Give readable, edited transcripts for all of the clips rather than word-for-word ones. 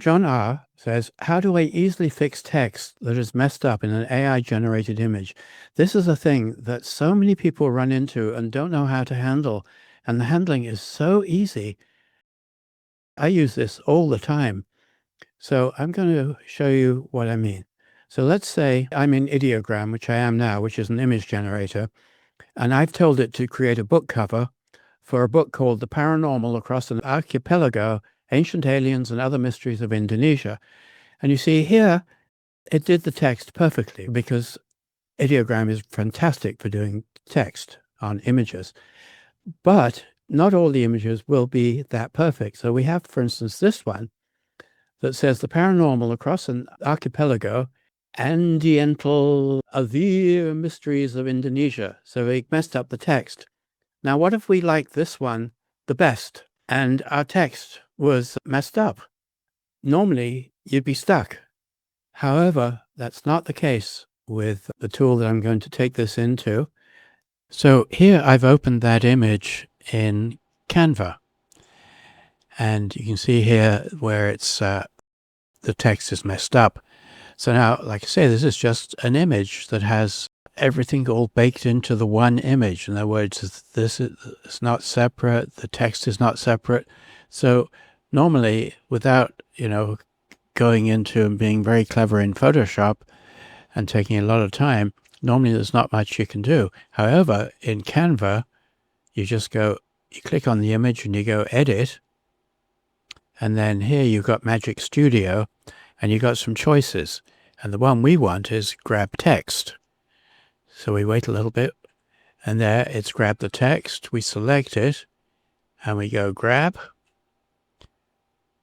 John R. says, how do I easily fix text that is messed up in an AI-generated image? This is a thing that so many people run into and don't know how to handle, and the handling is so easy. I use this all the time. So I'm going to show you what I mean. So let's say I'm in Ideogram, which I am now, which is an image generator, and I've told it to create a book cover for a book called The Paranormal Across an Archipelago, Ancient Aliens and Other Mysteries of Indonesia. And you see here, it did the text perfectly because Ideogram is fantastic for doing text on images. But not all the images will be that perfect. So we have, for instance, this one that says The Paranormal Across an Archipelago, Andiental Other Mysteries of Indonesia. So we messed up the text. Now, what if we like this one the best and our text was messed up? Normally, you'd be stuck. However, that's not the case with the tool that I'm going to take this into. So here I've opened that image in Canva. And you can see here where it's the text is messed up. So now, like I say, this is just an image that has everything all baked into the one image. In other words, this is not separate. The text is not separate. So normally, without, going into and being very clever in Photoshop and taking a lot of time, normally there's not much you can do. However, in Canva, you just go, you click on the image and you go edit. And then here you've got Magic Studio and you've got some choices. And the one we want is grab text. So we wait a little bit and there it's grab the text. We select it and we go grab.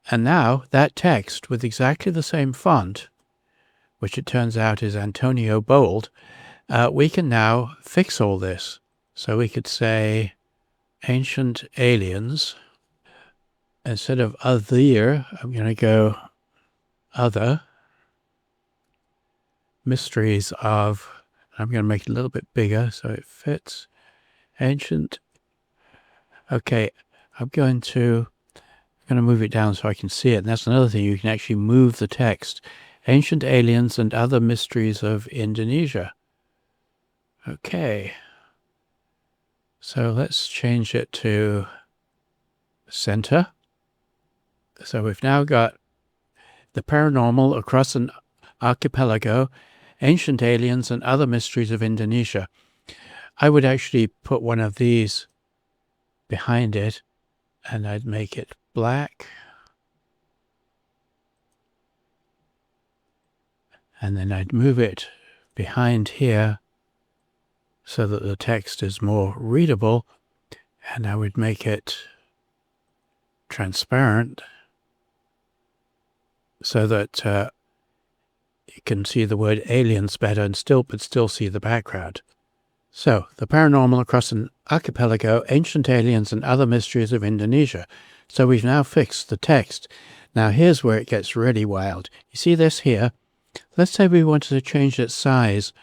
And now that text with exactly the same font, which it turns out is Antonio Bold, we can now fix all this. So we could say Ancient Aliens. Instead of other, I'm going to go other mysteries of, I'm going to make it a little bit bigger so it fits. Ancient. Okay, I'm going to move it down so I can see it. And that's another thing, you can actually move the text. Ancient Aliens and Other Mysteries of Indonesia. Okay. So let's change it to center. So we've now got The Paranormal Across an Archipelago, Ancient Aliens and Other Mysteries of Indonesia. I would actually put one of these behind it and I'd make it black. And then I'd move it behind here so that the text is more readable. And I would make it transparent so that you can see the word aliens better and still see the background. So, The Paranormal Across an Archipelago, Ancient Aliens and Other Mysteries of Indonesia. So we've now fixed the text. Now here's where it gets really wild. You see this here? Let's say we wanted to change its size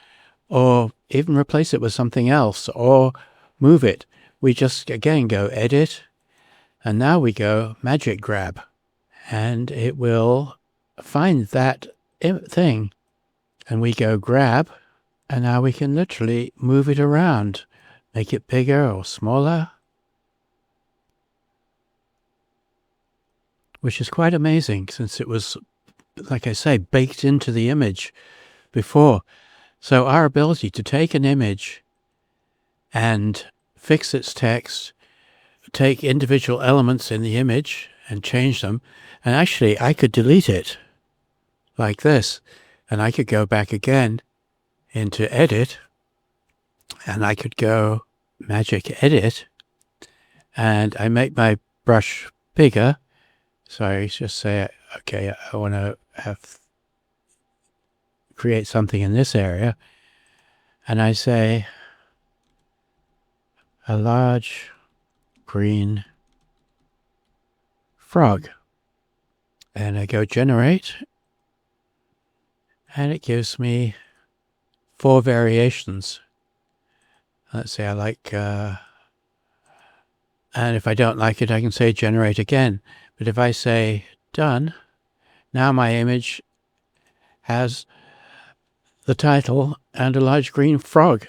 or even replace it with something else or move it. We just again go edit and now we go magic grab and it will find that thing and we go grab and now we can literally move it around, make it bigger or smaller, which is quite amazing since it was, like I say, baked into the image before. So our ability to take an image and fix its text, take individual elements in the image and change them, and actually I could delete it like this, and I could go back again into edit, and I could go magic edit, and I make my brush bigger. So I just say, okay, I want to create something in this area, and I say a large green frog, and I go generate, and it gives me 4 variations. Let's say I like, and if I don't like it, I can say generate again. But if I say done, Now my image has the title and a large green frog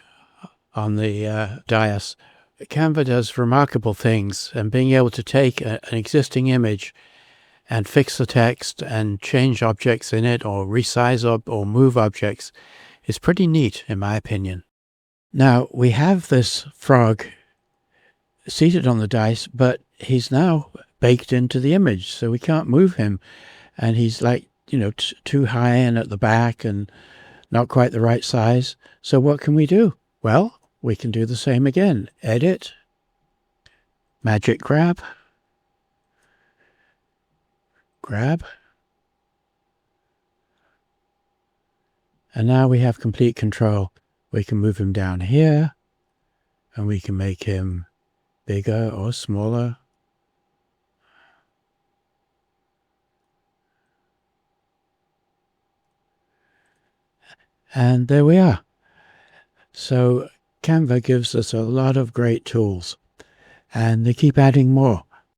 on the dais. Canva does remarkable things, and being able to take an existing image and fix the text and change objects in it or resize up or move objects is pretty neat, in my opinion. Now, we have this frog seated on the dice, but he's now baked into the image, so we can't move him. And he's like, too high and at the back and not quite the right size. So what can we do? Well, we can do the same again. Edit, magic grab, and now we have complete control. We can move him down here, and we can make him bigger or smaller. And there we are. So Canva gives us a lot of great tools, and they keep adding more.